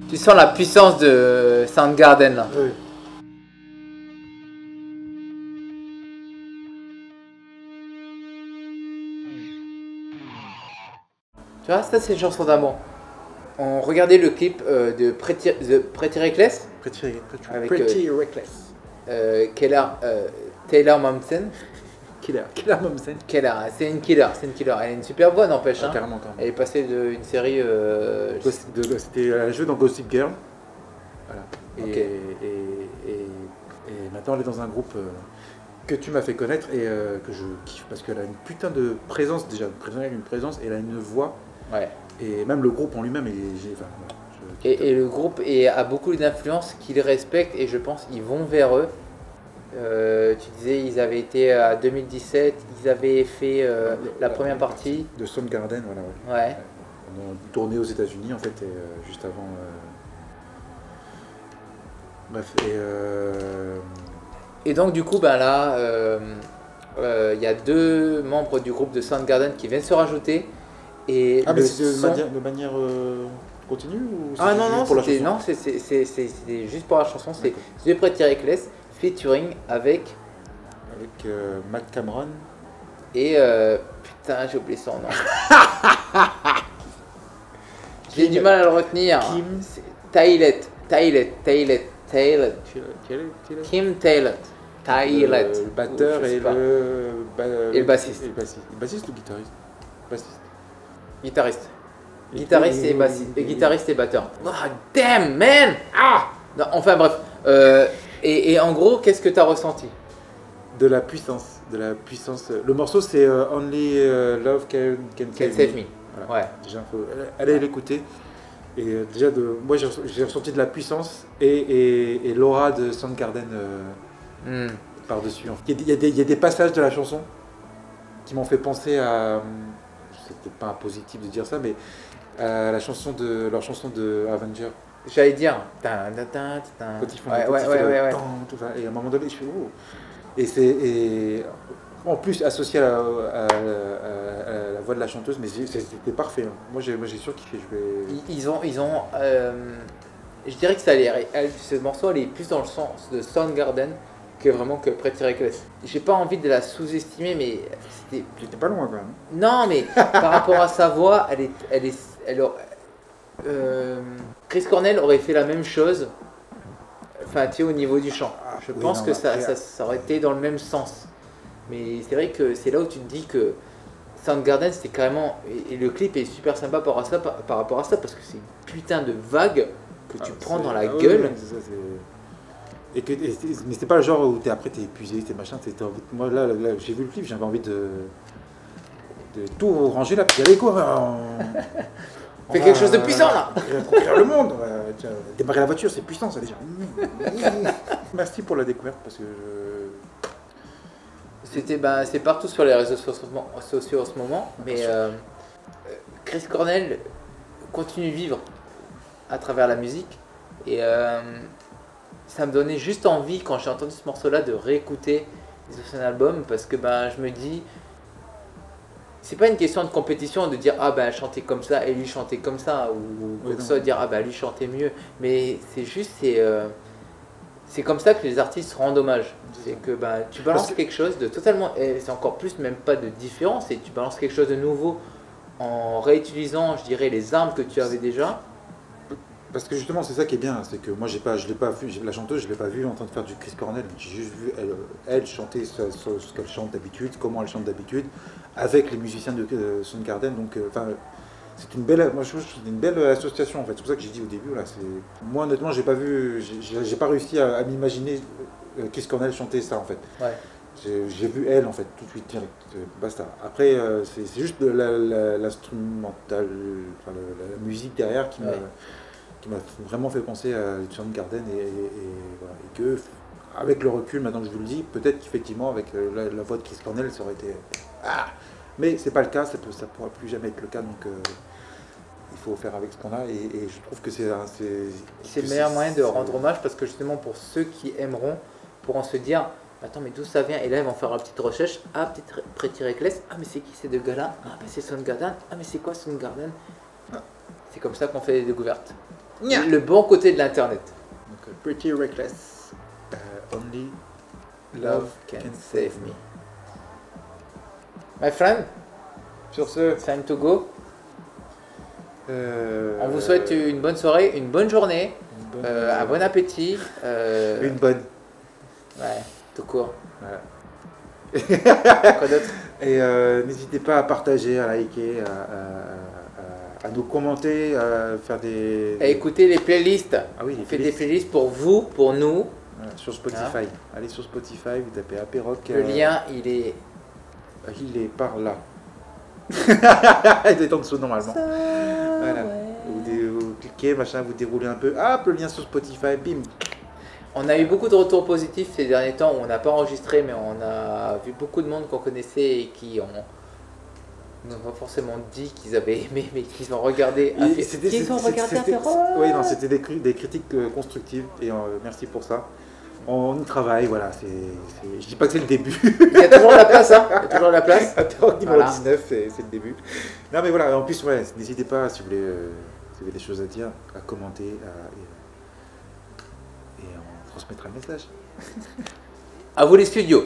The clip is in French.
Tu sens la puissance de Soundgarden là. Oui. Tu vois, ça c'est une chanson d'amour. On regardait le clip de Pretty Reckless avec Pretty Reckless. Taylor Momsen. Killer Momsen. C'est une killer. Elle a une super voix, n'empêche. Hein. Carrément. Elle est passée d'une série. C'était un jeu dans Gossip Girl. Voilà. Ok. Et maintenant elle est dans un groupe que tu m'as fait connaître et que je kiffe parce qu'elle a une putain de présence déjà. Elle a une présence et elle a une voix. Ouais. Et même le groupe en lui-même, et le groupe a beaucoup d'influence qu'ils respectent et je pense qu'ils vont vers eux. Tu disais ils avaient été à 2017, ils avaient fait la première partie de Soundgarden, voilà. Ouais. On a tourné aux États-Unis en fait, et, juste avant. Bref, et donc du coup, ben là, il y a 2 membres du groupe de Soundgarden qui viennent se rajouter. Et mais c'est de manière continue ou ah non, juste pour la chanson? Non, c'est juste pour la chanson, c'est The Pretty Reckless featuring avec Matt Cameron et putain j'ai oublié son nom. J'ai du mal à le retenir. Kim Taylor. Le batteur et le bassiste. Le bassiste ou guitariste? Bassiste. Guitariste et bassiste. Guitariste et batteur. Oh, damn man! Ah! Non, enfin bref. Et en gros, qu'est-ce que tu as ressenti? De la puissance. Le morceau c'est Only Love Can Save Me. Voilà. Ouais. Déjà, il faut aller l'écouter. Et déjà, moi j'ai ressenti de la puissance et l'aura de Soundgarden par-dessus. Il y a des passages de la chanson qui m'ont fait penser à. C'est peut-être pas positif de dire ça, mais leur chanson de Avenger. J'allais dire. Quand ils font et à un moment donné, je fais oh. Et en plus associé à la voix de la chanteuse, mais c'était parfait. Hein. Moi j'ai surkiffé. Ils ont je dirais que ce morceau elle est plus dans le sens de Soundgarden que vraiment que Pretty Reckless. J'ai pas envie de la sous-estimer, mais j'étais pas loin quand même. Non, mais par rapport à sa voix, Chris Cornell aurait fait la même chose. Enfin, tu sais, au niveau du chant. Je pense que ça aurait été dans le même sens. Mais c'est vrai que c'est là où tu te dis que Soundgarden, c'était carrément. Et le clip est super sympa par rapport à ça, parce que c'est une putain de vague que tu prends dans la gueule. Ouais, mais c'était pas le genre où après t'es épuisé, t'es machin. Moi là j'ai vu le clip, j'avais envie de tout ranger là, puis allez quoi. Fais quelque chose de puissant là. Conquérir le monde. Démarrer la voiture, c'est puissant ça déjà. Merci pour la découverte parce que. C'est partout sur les réseaux sociaux en ce moment, mais Chris Cornell continue de vivre à travers la musique et ça me donnait juste envie quand j'ai entendu ce morceau-là de réécouter les anciens albums parce que je me dis c'est pas une question de compétition de dire ah ben elle chantait comme ça et lui chantait comme ça ou ça dire ah ben lui chantait mieux, mais c'est juste c'est comme ça que les artistes rendent hommage. C'est que tu balances quelque chose de totalement, et c'est encore plus même pas de différent, c'est tu balances quelque chose de nouveau en réutilisant, je dirais, les armes que tu avais déjà. Parce que justement c'est ça qui est bien, c'est que moi je l'ai pas vu, la chanteuse je l'ai pas vue en train de faire du Chris Cornell, j'ai juste vu elle chanter ce qu'elle chante d'habitude, comment elle chante d'habitude, avec les musiciens de Soundgarden, donc c'est une belle, moi je trouve que c'est une belle association en fait. C'est pour ça que j'ai dit au début là. Moi honnêtement j'ai pas réussi à m'imaginer Chris Cornell chanter ça en fait. Ouais. J'ai vu elle en fait tout de suite direct. Basta. Après c'est juste l'instrumental, la musique derrière qui m'a vraiment fait penser à Soundgarden et voilà. Et que avec le recul maintenant que je vous le dis, peut-être qu'effectivement avec la voix de Chris Cornell ça aurait été mais c'est pas le cas, ça pourra plus jamais être le cas, donc il faut faire avec ce qu'on a et je trouve que c'est le meilleur moyen de rendre hommage parce que justement pour ceux qui aimeront pourront se dire attends mais d'où ça vient, et là ils vont faire une petite recherche, peut-être Pretty Reckless, mais c'est qui ces deux gars là, c'est Soundgarden, mais c'est quoi Soundgarden? C'est comme ça qu'on fait des découvertes. le bon côté de l'internet. Pretty reckless. Only love can save me. My friend, sur ce, time to go. On vous souhaite une bonne soirée, une bonne journée, un bon appétit. Une bonne. Ouais, tout court. Voilà. Quoi d'autre? Et n'hésitez pas à partager, à liker, à nous commenter, à faire des... Et écoutez les playlists. Ah oui, on fait des playlists pour vous, pour nous. Voilà, sur Spotify. Allez sur Spotify, vous tapez Aperock. Le lien, il est par là. Il est en dessous normalement. Voilà. Vous cliquez, machin, vous déroulez un peu. Hop, le lien sur Spotify, bim. On a eu beaucoup de retours positifs ces derniers temps où on n'a pas enregistré, mais on a vu beaucoup de monde qu'on connaissait et qui n'ont pas forcément dit qu'ils avaient aimé, mais qu'ils ont regardé. Qu'ils ont regardé Aperock. Oui, non, c'était des critiques constructives et merci pour ça. On y travaille, voilà. Je dis pas que c'est le début. Il y a toujours la place, hein. Il y a toujours la place. Aperock numéro 19, c'est le début. Non, mais voilà, en plus, ouais, n'hésitez pas, si vous avez des choses à dire, à commenter, et on transmettra le message. À vous les studios.